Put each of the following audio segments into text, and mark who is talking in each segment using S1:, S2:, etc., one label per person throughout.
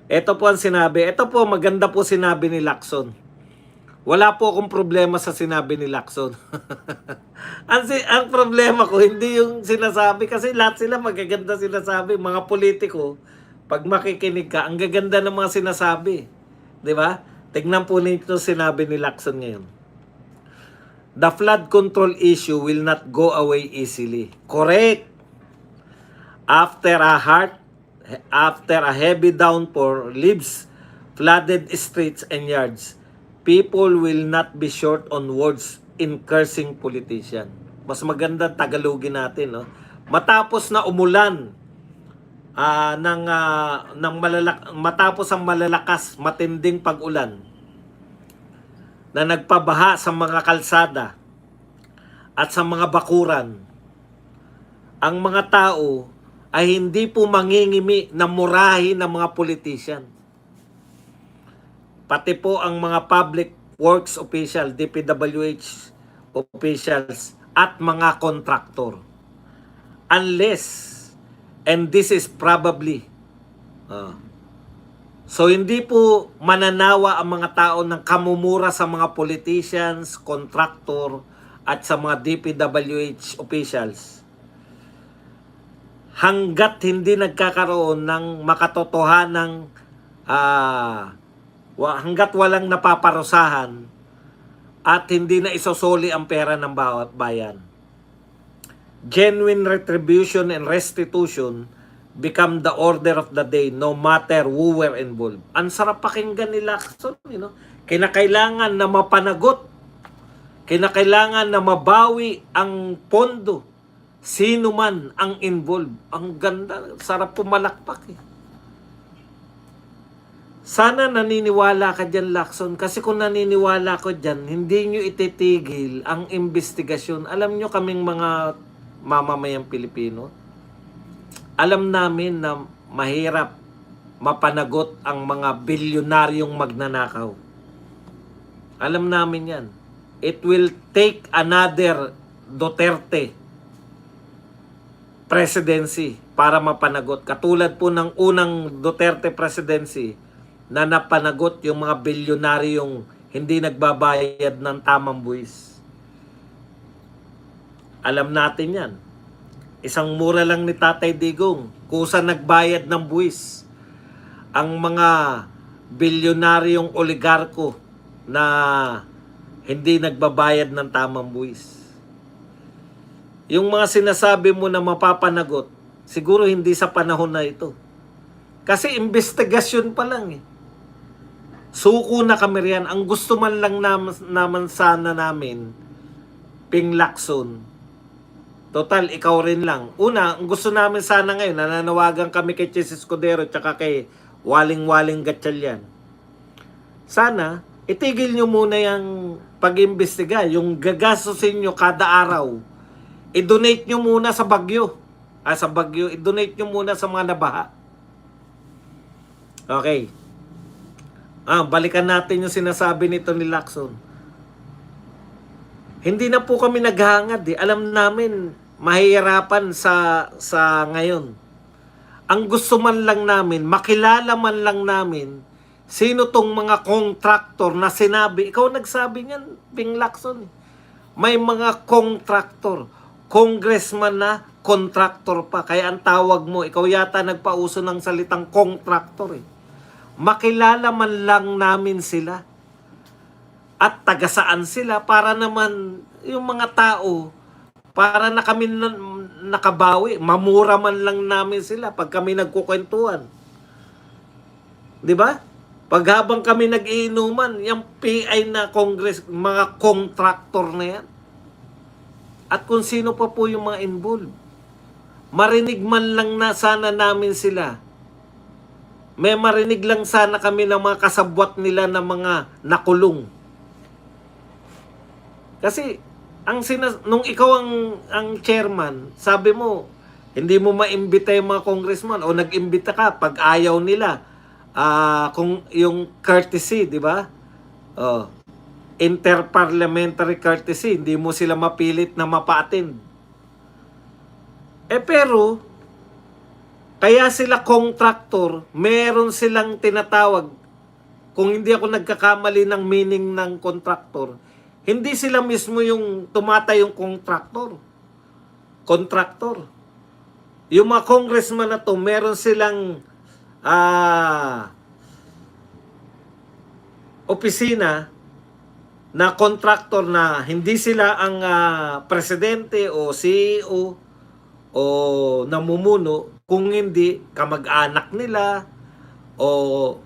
S1: Ito po ang sinabi. Ito po, maganda po sinabi ni Lacson. Wala po akong problema sa sinabi ni Lacson. ang problema ko, hindi yung sinasabi. Kasi lahat sila magaganda sinasabi. Mga politiko, pag makikinig ka, ang gaganda ng mga sinasabi. Di ba? Tignan po nito sinabi ni Lacson ngayon. The flood control issue will not go away easily. Correct. After a heavy downpour leaves flooded streets and yards, people will not be short on words in cursing politician. Mas maganda Tagalogin natin, no? Matapos na umulan matapos ang malalakas, matinding pag-ulan na nagpabaha sa mga kalsada at sa mga bakuran, ang mga tao ay hindi po mangingimi na murahin ng mga politician. Pati po ang mga public works official, DPWH officials at mga kontraktor. Unless, and this is probably, so hindi po mananawa ang mga tao ng kamumura sa mga politicians, kontraktor, at sa mga DPWH officials hanggat hindi nagkakaroon ng makatotohanang hanggat walang napaparusahan at hindi na isosoli ang pera ng bawat bayan. Genuine retribution and restitution become the order of the day no matter who were involved. Ang sarap pakinggan ni Lacson, kinakailangan na mapanagot, kinakailangan na mabawi ang pondo sino man ang involved. Ang ganda, sarap pumalakpak Sana naniniwala ka dyan, Lacson. Kasi kung naniniwala ko dyan, hindi nyo ititigil ang investigasyon. Alam nyo kaming mga mamamayang Pilipino, alam namin na mahirap mapanagot ang mga bilyonaryong magnanakaw. Alam namin yan. It will take another Duterte presidency para mapanagot. Katulad po ng unang Duterte presidency na napanagot yung mga bilyonaryong hindi nagbabayad ng tamang buwis. Alam natin yan. Isang mura lang ni Tatay Digong, kusa nagbayad ng buwis ang mga bilyonaryong oligarko na hindi nagbabayad ng tamang buwis. Yung mga sinasabi mo na mapapanagot, siguro hindi sa panahon na ito. Kasi investigasyon pa lang Suko na kami riyan. Ang gusto man lang naman sana namin, Ping Lacson. Total, ikaw rin lang. Una, ang gusto namin sana ngayon, nananawagan kami kay Chis Escudero tsaka kay Waling-Waling Gatchalian. Sana, itigil nyo muna yung pag-imbestiga. Yung gagastusin nyo kada araw, i-donate nyo muna sa Bagyo. Sa Bagyo, i-donate nyo muna sa mga nabaha. Okay. Balikan natin yung sinasabi nito ni Lacson. Hindi na po kami naghangad Alam namin, mahihirapan sa ngayon. Ang gusto man lang namin, makilala man lang namin, sino tong mga kontraktor na sinabi. Ikaw nagsabi niyan, Ping Lacson. May mga kontraktor, congressman na kontraktor pa. Kaya ang tawag mo, ikaw yata nagpauso ng salitang kontraktor Makilala man lang namin sila. At tagasaan sila para naman yung mga tao, para na kami nakabawi. Mamura man lang namin sila pag kami nagkukwentuhan. Di ba? Pag habang kami nag-iinuman, yung PI na Congress, mga kontraktor na yan. At kung sino pa po yung mga involved. Marinig man lang na sana namin sila. May marinig lang sana kami ng mga kasabwat nila na mga nakulong. Kasi nung ikaw ang chairman, sabi mo, hindi mo maimbita yung mga congressman o nag-imbita ka pag ayaw nila. Kung yung courtesy, di ba? Interparliamentary courtesy, hindi mo sila mapilit na mapa-attend. Pero Kaya sila contractor, meron silang tinatawag, kung hindi ako nagkakamali ng meaning ng contractor, hindi sila mismo yung tumatayong contractor. Contractor. Yung mga congressman na to, meron silang opisina na contractor na hindi sila ang presidente o CEO o namumuno, kung hindi kamag-anak nila o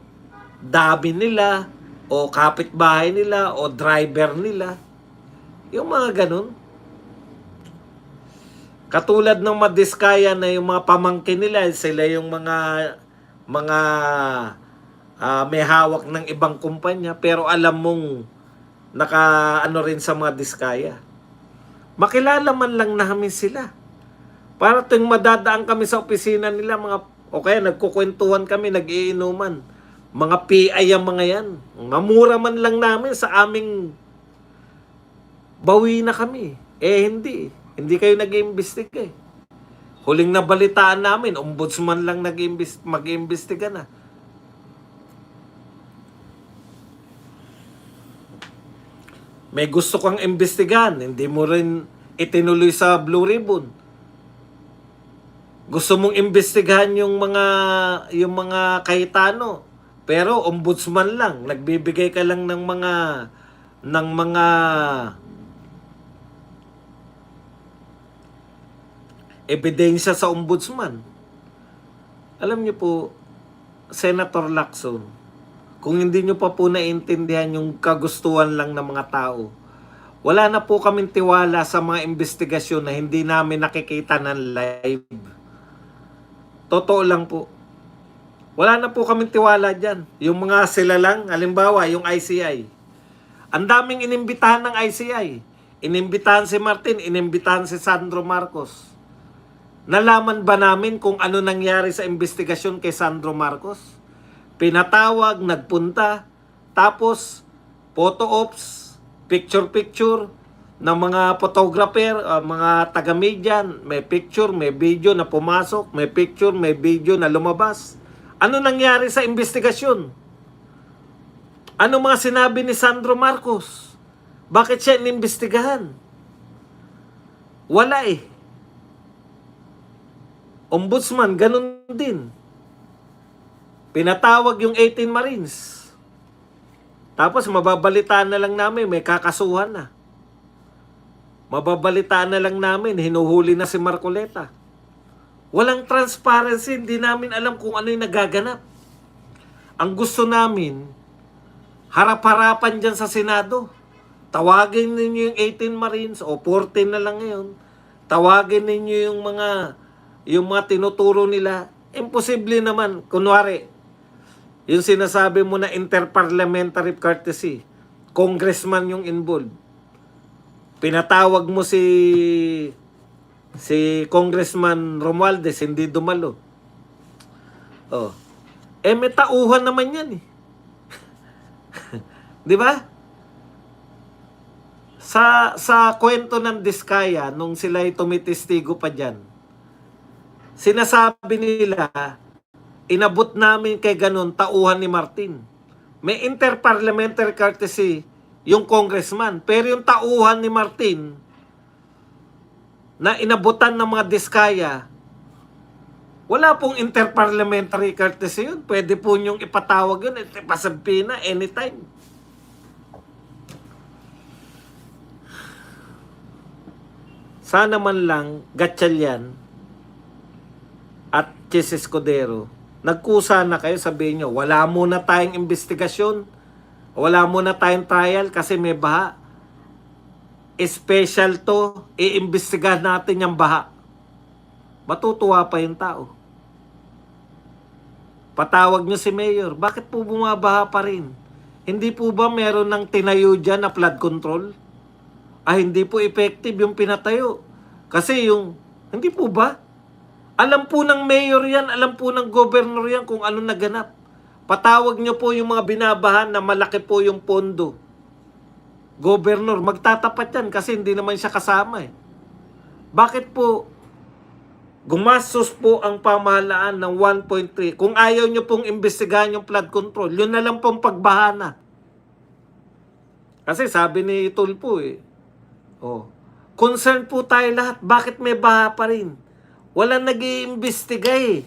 S1: dami nila o kapitbahay nila o driver nila. Yung mga ganun. Katulad ng Madiskaya na yung mga pamangkin nila, sila yung mga may hawak ng ibang kumpanya, pero alam mong naka-ano rin sa Madiskaya. Makilala man lang namin sila. Para tuwing madadaan kami sa opisina nila, o kaya nagkukwentuhan kami, nag-iinuman. Mga PI ang mga yan. Mamura man lang namin sa aming bawi na kami. Hindi. Hindi kayo nag-iimbestiga eh. Huling nabalitaan namin, ombudsman lang mag-iimbestiga na. May gusto kang imbestigahan, hindi mo rin itinuloy sa Blue Ribbon. Gusto mong imbestigahan yung mga Cayetano, pero ombudsman lang, nagbibigay ka lang ng mga ebidensya sa ombudsman. Alam niyo po, Senator Lacson, kung hindi nyo pa po naiintindihan yung kagustuhan lang ng mga tao, wala na po kaming tiwala sa mga investigasyon na hindi namin nakikita ng live. Totoo lang po. Wala na po kaming tiwala dyan. Yung mga sila lang, halimbawa, yung ICI. Ang daming inimbitahan ng ICI. Inimbitahan si Martin, inimbitahan si Sandro Marcos. Nalaman ba namin kung ano nangyari sa investigasyon kay Sandro Marcos? Pinatawag, nagpunta, tapos photo ops, picture-picture ng mga photographer, mga taga-media, may picture, may video na pumasok, may picture, may video na lumabas. Ano nangyari sa investigasyon? Ano mga sinabi ni Sandro Marcos? Bakit siya inimbestigahan? Wala eh. Ombudsman, ganun din. Pinatawag yung 18 Marines. Tapos mababalitaan na lang namin, may kakasuhan na. Mababalitaan na lang namin, hinuhuli na si Marcoleta. Walang transparency, hindi namin alam kung ano yung nagaganap. Ang gusto namin, harap-harapan dyan sa Senado. Tawagin ninyo yung 18 Marines, o 14 na lang ngayon. Tawagin ninyo yung mga tinuturo nila. Imposible naman. Kunwari, yung sinasabi mo na interparliamentary courtesy, congressman yung involved. Pinatawag mo si Congressman Romualdez, hindi dumalo. May tauhan naman yan eh. Di ba? Sa kwento ng Diskaya, nung sila'y tumitistigo pa dyan, sinasabi nila, inabot namin kay ganun, tauhan ni Martin. May interparliamentary courtesy yung congressman, pero yung tauhan ni Martin na inabutan ng mga Diskaya, wala pong interparliamentary courtesy yun. Pwede po nyong ipatawag yun, ipasabpi na anytime. Sana man lang Gatchalian at Chis Escudero, nagkusa na kayo, sabihin nyo, wala muna tayong investigasyon, wala muna tayong trial kasi may baha. Special to, iimbestigahan natin yung baha. Matutuwa pa yung tao. Patawag nyo si Mayor, bakit po bumabaha pa rin? Hindi po ba meron ng tinayo dyan na flood control? Hindi po effective yung pinatayo. Kasi hindi po ba? Alam po ng mayor yan, alam po ng governor yan kung ano naganap. Patawag nyo po yung mga binabahan na malaki po yung pondo. Governor, magtatapat yan kasi hindi naman siya kasama eh. Bakit po Gumastos po ang pamahalaan ng 1.3. Kung ayaw nyo pong imbestigahan yung flood control, yun na lang pong pagbahana. Kasi sabi ni Tulfo oh, concern po tayo lahat. Bakit may baha pa rin? Walang nag-iimbestiga eh.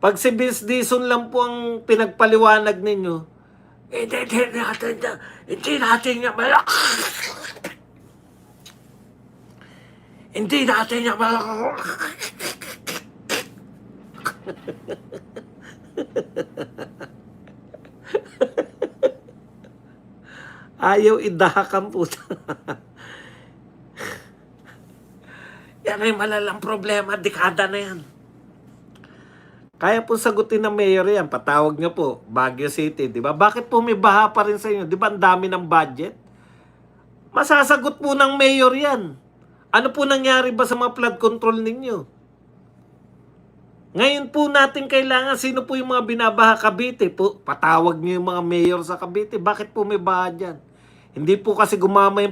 S1: Pag si Vince Dizon lang po ang pinagpaliwanag ninyo, hindi natin niya malak. Hindi natin niya malak. Ayaw idahakam po. Yan ay malalang problema. Dekada na yan. Kaya po sagutin ng mayor yan. Patawag nyo po. Baguio City. Diba? Bakit po may baha pa rin sa inyo? Diba ang dami ng budget? Masasagot po ng mayor yan. Ano po nangyari ba sa mga flood control ninyo? Ngayon po natin kailangan, sino po yung mga binabaha Cavite? Po, patawag nyo yung mga mayor sa Cavite. Bakit po may baha dyan? Hindi po kasi gumana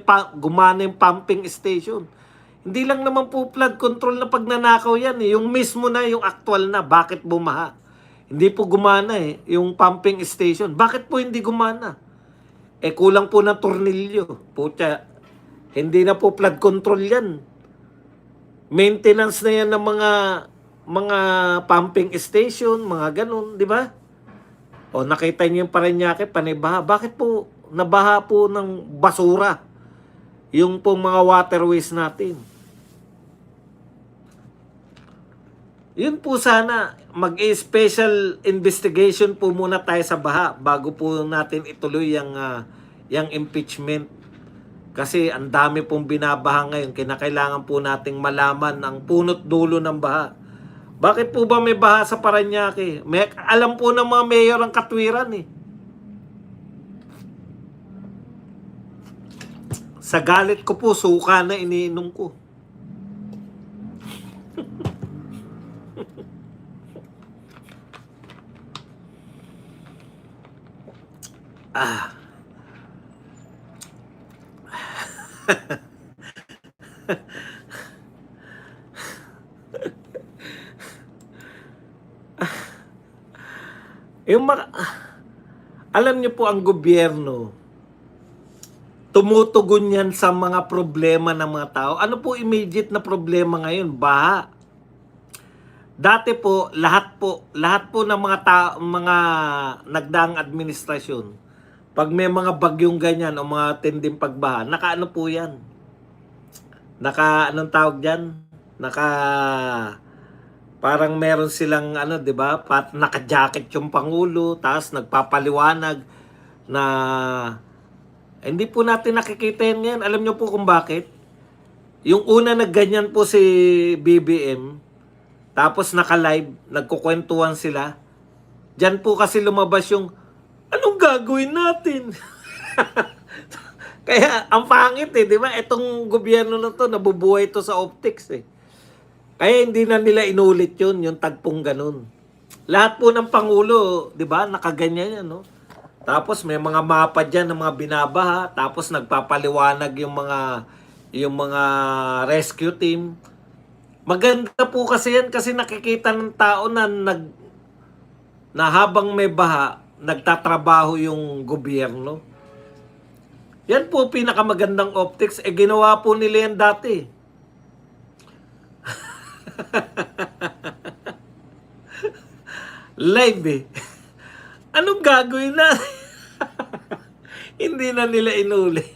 S1: yung pumping station. Hindi lang naman po flood control na pagnanakaw yan eh. Yung mismo na, yung actual na, bakit bumaha? Hindi po gumana eh, yung pumping station. Bakit po hindi gumana? Kulang po ng tornilyo. Pucha, hindi na po flood control yan. Maintenance na yan ng mga pumping station, mga ganun, di ba? O nakita niyo yung Parañaque, panibaha. Bakit po nabaha po ng basura yung pong mga waterways natin? Yun po sana, mag-special investigation po muna tayo sa baha bago po natin ituloy yung impeachment. Kasi ang dami pong binabaha ngayon, kinakailangan po nating malaman ang punot dulo ng baha. Bakit po ba may baha sa Parañaque? Alam po ng mga mayor ang katwiran eh. Sa galit ko po, suka na iniinom ko. Alam niyo po, ang gobyerno, tumutugon yan sa mga problema ng mga tao. Ano po immediate na problema ngayon? Baha. Dati po, lahat po ng mga nagdaang administrasyon, pag may mga bagyong ganyan o mga tinding pagbaha, nakaano po yan? Anong tawag dyan? Parang meron silang di ba? Naka-jacket yung pangulo, tapos nagpapaliwanag na hindi po natin nakikita yan ngayon. Alam niyo po kung bakit? Yung una nagganyan po si BBM, tapos naka-live, nagkukwentuhan sila. Diyan po kasi lumabas yung, anong gagawin natin? Kaya ang pangit di ba? Itong gobyerno na to, nabubuhay to sa optics Kaya hindi na nila inulit yung tagpong ganun. Lahat po ng Pangulo, di ba, nakaganyan yan, no? Tapos may mga mapa dyan ng mga binabaha, tapos nagpapaliwanag yung mga rescue team. Maganda po kasi yan kasi nakikita ng tao na habang may baha, nagtatrabaho yung gobyerno. Yan po pinakamagandang optics. Ginawa po nila yan dati. Live Anong gagawin na? Hindi na nila inulit.